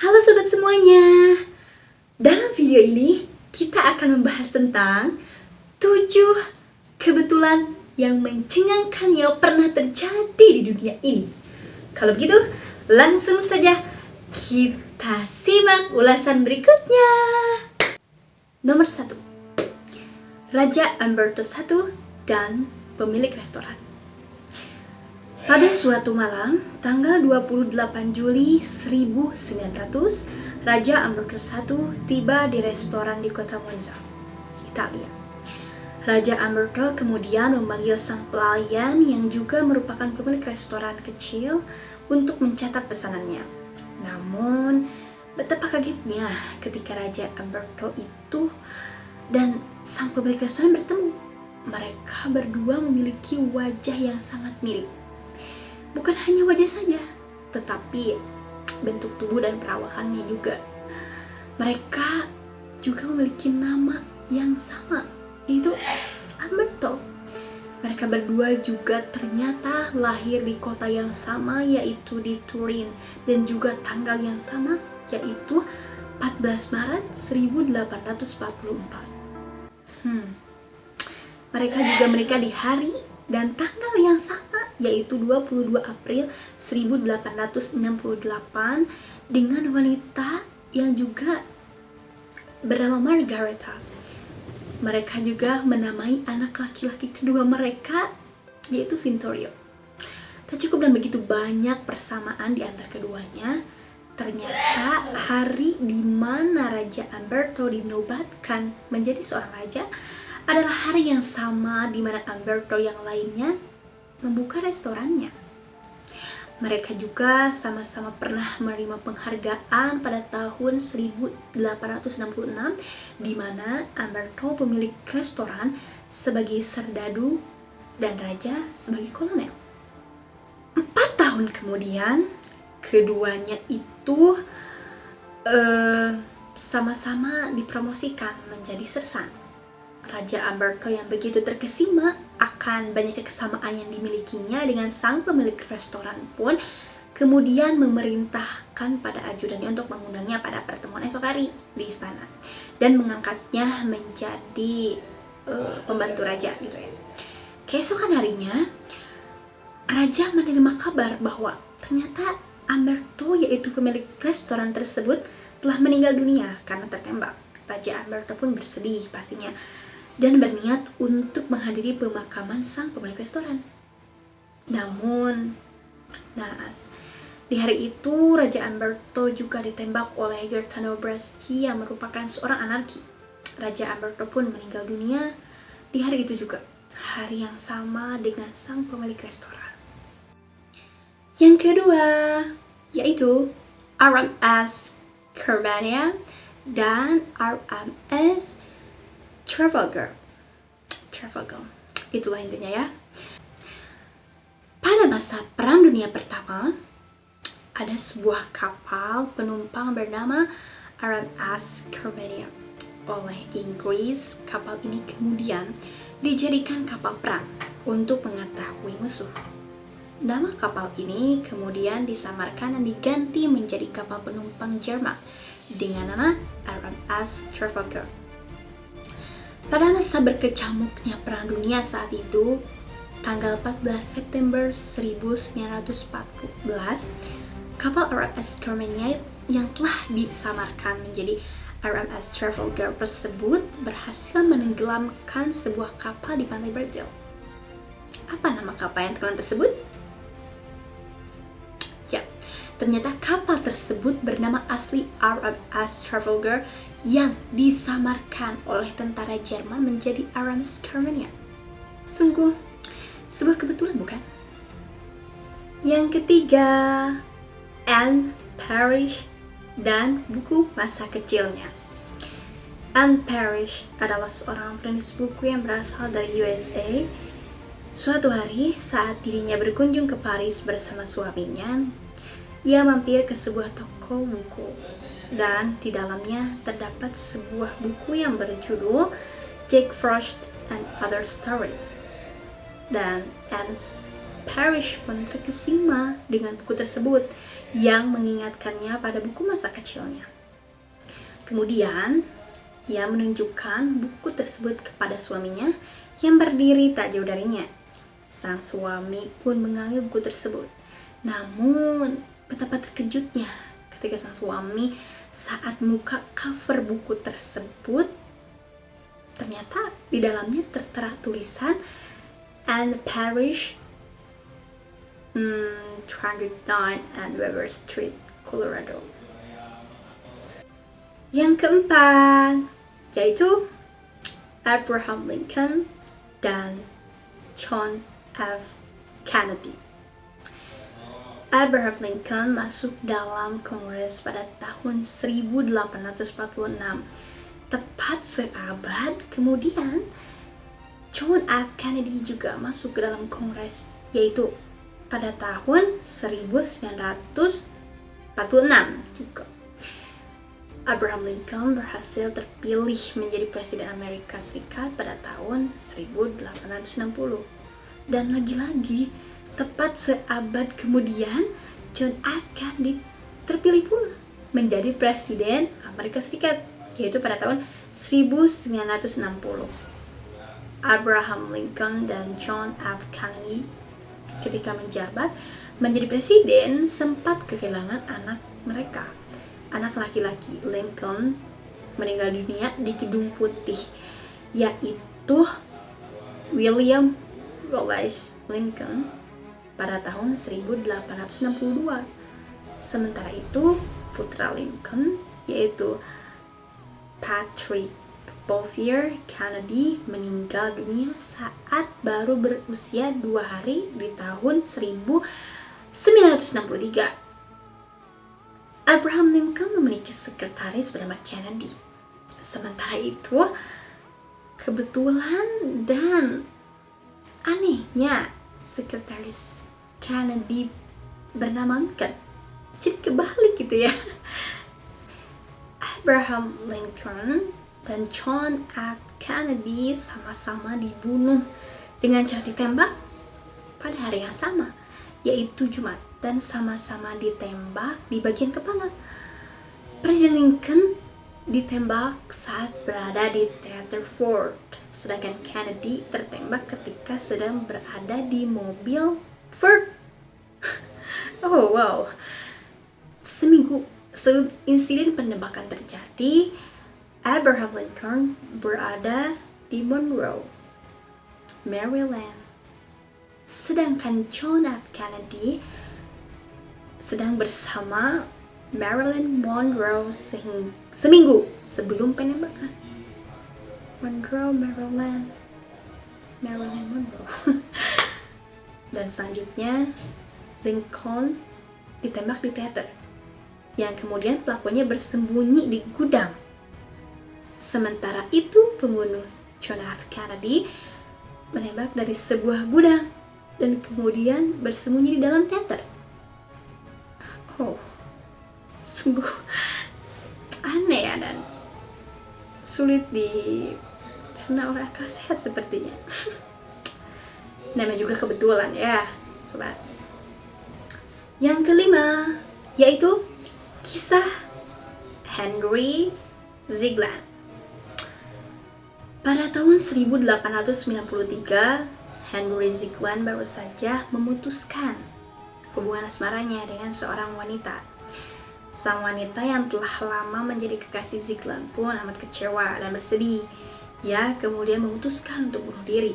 Halo sobat semuanya. Dalam video ini kita akan membahas tentang 7 kebetulan yang mencengangkan yang pernah terjadi di dunia ini. Kalau begitu, langsung saja kita simak ulasan berikutnya. Nomor 1. Raja Umberto I dan pemilik restoran. Pada suatu malam, tanggal 28 Juli 1900, Raja Umberto I tiba di restoran di kota Monza, Italia. Raja Umberto kemudian memanggil sang pelayan yang juga merupakan pemilik restoran kecil untuk mencatat pesanannya. Namun, betapa kagetnya ketika Raja Umberto itu dan sang pemilik restoran bertemu. Mereka berdua memiliki wajah yang sangat mirip. Bukan hanya wajah saja, tetapi bentuk tubuh dan perawakannya juga. Mereka juga memiliki nama yang sama, yaitu Umberto. Mereka berdua juga ternyata lahir di kota yang sama, yaitu di Turin, dan juga tanggal yang sama, yaitu 14 Maret 1844. Mereka juga menikah di hari dan tanggal yang sama, yaitu 22 April 1868 dengan wanita yang juga bernama Margareta. Mereka juga menamai anak laki-laki kedua mereka, yaitu Vittorio. Tak cukup dan begitu banyak persamaan di antara keduanya, ternyata hari di mana Raja Umberto dinobatkan menjadi seorang raja adalah hari yang sama di mana Umberto yang lainnya membuka restorannya. Mereka juga sama-sama pernah menerima penghargaan pada tahun 1866 di mana Umberto pemilik restoran sebagai serdadu dan raja sebagai kolonel. 4 tahun kemudian, keduanya itu sama-sama dipromosikan menjadi sersan. Raja Umberto yang begitu terkesima akan banyaknya kesamaan yang dimilikinya dengan sang pemilik restoran pun kemudian memerintahkan pada ajudannya untuk mengundangnya pada pertemuan esok hari di istana dan mengangkatnya menjadi pembantu raja gitu ya. Keesokan harinya, raja menerima kabar bahwa ternyata Umberto, yaitu pemilik restoran tersebut, telah meninggal dunia karena tertembak. Raja Umberto pun bersedih pastinya dan berniat untuk menghadiri pemakaman sang pemilik restoran. Namun, naas, di hari itu Raja Umberto juga ditembak oleh Gaetano Bresci yang merupakan seorang anarki. Raja Umberto pun meninggal dunia di hari itu juga, hari yang sama dengan sang pemilik restoran. Yang kedua, yaitu RMS Carmania dan RMS Trafalgar. Itulah intinya ya. Pada masa Perang Dunia Pertama, ada sebuah kapal penumpang bernama RMS Carmania. Oleh Inggris, kapal ini kemudian dijadikan kapal perang untuk mengetahui musuh. Nama kapal ini kemudian disamarkan dan diganti menjadi kapal penumpang Jerman dengan nama RMS Trafalgar. Pada masa berkecamuknya Perang Dunia saat itu, tanggal 14 September 1914, kapal RMS Carmania yang telah disamarkan menjadi RMS Trafalgar tersebut berhasil menenggelamkan sebuah kapal di pantai Brazil. Apa nama kapal yang tenggelam tersebut? Ternyata kapal tersebut bernama asli RMS Trafalgar yang disamarkan oleh tentara Jerman menjadi RMS Carmania. Sungguh sebuah kebetulan, bukan? Yang ketiga, Anne Parrish dan buku masa kecilnya. Anne Parrish adalah seorang penulis buku yang berasal dari USA. Suatu hari saat dirinya berkunjung ke Paris bersama suaminya, ia mampir ke sebuah toko buku dan di dalamnya terdapat sebuah buku yang berjudul Jack Frost and Other Stories. Dan Anne Parrish pun terkesima dengan buku tersebut yang mengingatkannya pada buku masa kecilnya. Kemudian, ia menunjukkan buku tersebut kepada suaminya yang berdiri tak jauh darinya. Sang suami pun mengambil buku tersebut. Namun, betapa terkejutnya ketika sang suami saat membuka cover buku tersebut, ternyata di dalamnya tertera tulisan Anne Parrish 209 and Weber Street, Colorado. Yang keempat, yaitu Abraham Lincoln dan John F. Kennedy. Abraham Lincoln masuk dalam Kongres pada tahun 1846. Tepat seabad kemudian, John F. Kennedy juga masuk ke dalam Kongres, yaitu pada tahun 1946 juga. Abraham Lincoln berhasil terpilih menjadi Presiden Amerika Serikat pada tahun 1860. Dan lagi-lagi, tepat seabad kemudian, John F. Kennedy terpilih pula menjadi Presiden Amerika Serikat, yaitu pada tahun 1960. Abraham Lincoln dan John F. Kennedy ketika menjabat menjadi presiden sempat kehilangan anak mereka. Anak laki-laki Lincoln meninggal dunia di Gedung Putih, yaitu William Wallace Lincoln pada tahun 1862. Sementara itu, putra Lincoln, yaitu Patrick Bouvier Kennedy, meninggal dunia saat baru berusia 2 hari di tahun 1963. Abraham Lincoln memiliki sekretaris bernama Kennedy. Sementara itu, kebetulan dan anehnya, sekretaris Kennedy bernama Lincoln. Jadi kebalik gitu ya. Abraham Lincoln dan John F. Kennedy sama-sama dibunuh dengan cara ditembak pada hari yang sama, yaitu Jumat, dan sama-sama ditembak di bagian kepala. Presiden Lincoln ditembak saat berada di Theater Ford, sedangkan Kennedy tertembak ketika sedang berada di mobil Ford. Oh wow. Seminggu sebelum insiden penembakan terjadi, Abraham Lincoln berada di Monroe, Maryland. Sedangkan John F. Kennedy sedang bersama Marilyn Monroe seminggu sebelum penembakan. Monroe, Maryland Monroe. Dan selanjutnya, Lincoln ditembak di teater, yang kemudian pelakunya bersembunyi di gudang. Sementara itu, pembunuh John F. Kennedy menembak dari sebuah gudang dan kemudian bersembunyi di dalam teater. Oh, sungguh aneh ya, dan sulit dicerna oleh akal sehat sepertinya. Namanya juga kebetulan ya, sobat. Yang kelima, yaitu kisah Henry Ziegler. Pada tahun 1893, Henry Ziegler baru saja memutuskan hubungan asmaranya dengan seorang wanita. Sang wanita yang telah lama menjadi kekasih Ziegler pun amat kecewa dan bersedih. Ia kemudian memutuskan untuk bunuh diri.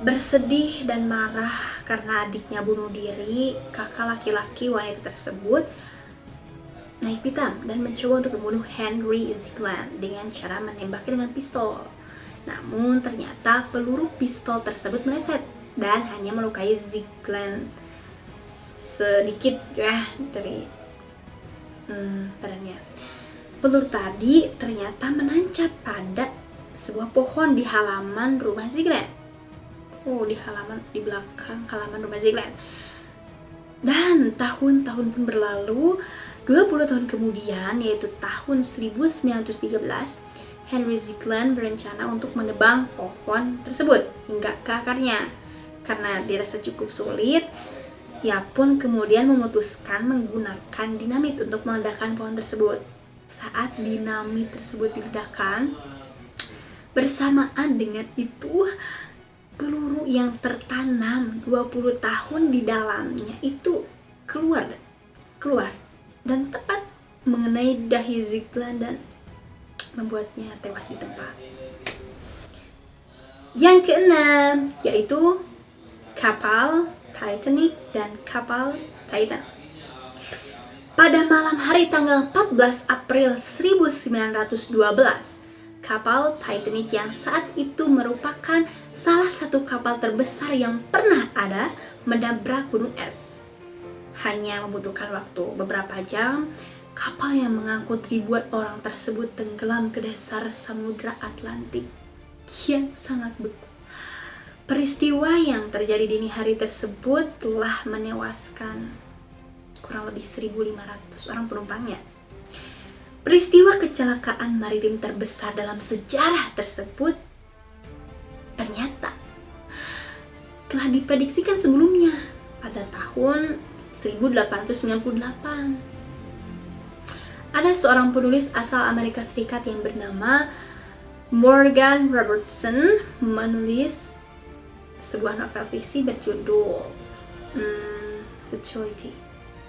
Bersedih dan marah karena adiknya bunuh diri, kakak laki-laki wanita tersebut naik pitam dan mencoba untuk membunuh Henry Ziegler dengan cara menembaknya dengan pistol. Namun ternyata peluru pistol tersebut meleset dan hanya melukai Ziegler sedikit ya dari badannya. Peluru tadi ternyata menancap pada sebuah pohon di halaman rumah Ziegler. Di belakang halaman rumah Ziegler. Dan tahun-tahun pun berlalu. 20 tahun kemudian, yaitu tahun 1913, Henry Ziegler berencana untuk menebang pohon tersebut hingga ke akarnya. Karena dirasa cukup sulit, ia pun kemudian memutuskan menggunakan dinamit untuk meledakkan pohon tersebut. Saat dinamit tersebut diledakkan, bersamaan dengan itu peluru yang tertanam 20 tahun di dalamnya itu keluar dan tepat mengenai dahi Ziglan dan membuatnya tewas di tempat. Yang keenam yaitu kapal Titanic dan kapal Titan. Pada malam hari tanggal 14 April 1912, kapal Titanic yang saat itu merupakan salah satu kapal terbesar yang pernah ada menabrak gunung es. Hanya membutuhkan waktu beberapa jam, kapal yang mengangkut ribuan orang tersebut tenggelam ke dasar Samudra Atlantik yang sangat beku. Peristiwa yang terjadi dini hari tersebut telah menewaskan kurang lebih 1.500 orang penumpangnya. Peristiwa kecelakaan maritim terbesar dalam sejarah tersebut ternyata telah diprediksikan sebelumnya pada tahun 1898. Ada seorang penulis asal Amerika Serikat yang bernama Morgan Robertson menulis sebuah novel fiksi berjudul Futility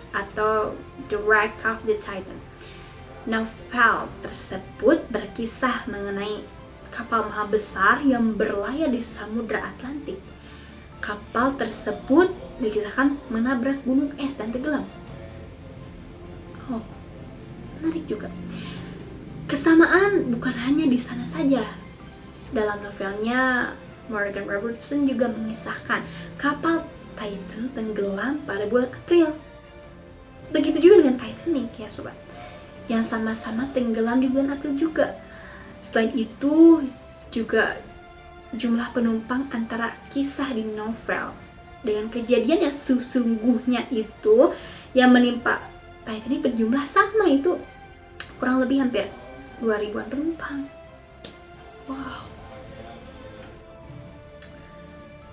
atau The Wreck of the Titan. Novel tersebut berkisah mengenai kapal maha besar yang berlayar di Samudra Atlantik. Kapal tersebut dikisahkan menabrak gunung es dan tenggelam. Oh, menarik juga. Kesamaan bukan hanya di sana saja. Dalam novelnya, Morgan Robertson juga mengisahkan kapal Titan tenggelam pada bulan April. Begitu juga dengan Titanic ya sobat, yang sama-sama tenggelam di bulan April juga. Selain itu juga jumlah penumpang antara kisah di novel dengan kejadian yang sesungguhnya itu yang menimpa Titanic berjumlah sama, itu kurang lebih hampir 2.000-an penumpang. Wow.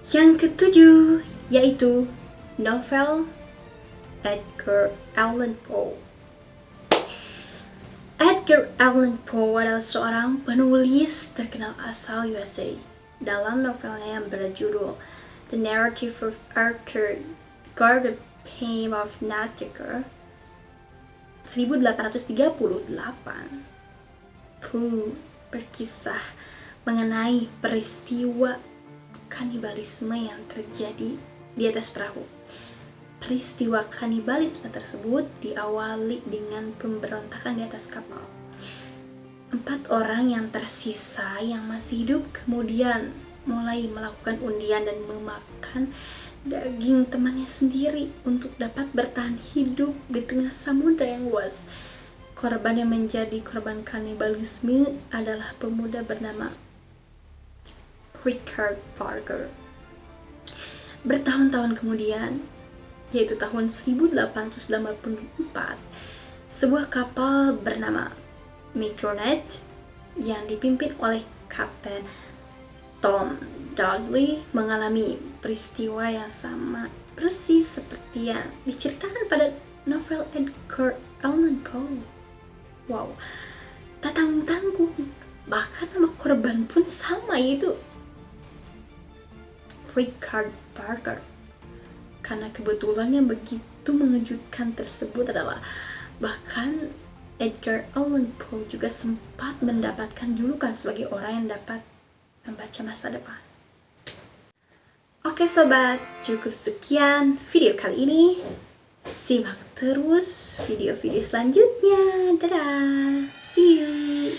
Yang ketujuh yaitu novel Edgar Allan Poe. Edgar Allan Poe adalah seorang penulis terkenal asal USA. Dalam novelnya yang berjudul The Narrative of Arthur Godfrey of Nottingham 1838, Poe berkisah mengenai peristiwa kanibalisme yang terjadi di atas perahu. Peristiwa kanibalisme tersebut diawali dengan pemberontakan di atas kapal. 4 orang yang tersisa yang masih hidup kemudian mulai melakukan undian dan memakan daging temannya sendiri untuk dapat bertahan hidup di tengah samudra yang luas. Korban yang menjadi korban kanibalisme adalah pemuda bernama Richard Parker. Bertahun-tahun kemudian, yaitu tahun 1884, sebuah kapal bernama Micronet yang dipimpin oleh Kapten Tom Dudley mengalami peristiwa yang sama persis seperti yang diceritakan pada novel Edgar Allan Poe. Wow, tak tanggung-tanggung, bahkan nama korban pun sama, yaitu Richard Parker. Karena kebetulan yang begitu mengejutkan tersebut adalah bahkan Edgar Allan Poe juga sempat mendapatkan julukan sebagai orang yang dapat membaca masa depan. Oke sobat, cukup sekian video kali ini. Simak terus video-video selanjutnya. Dadah, see you.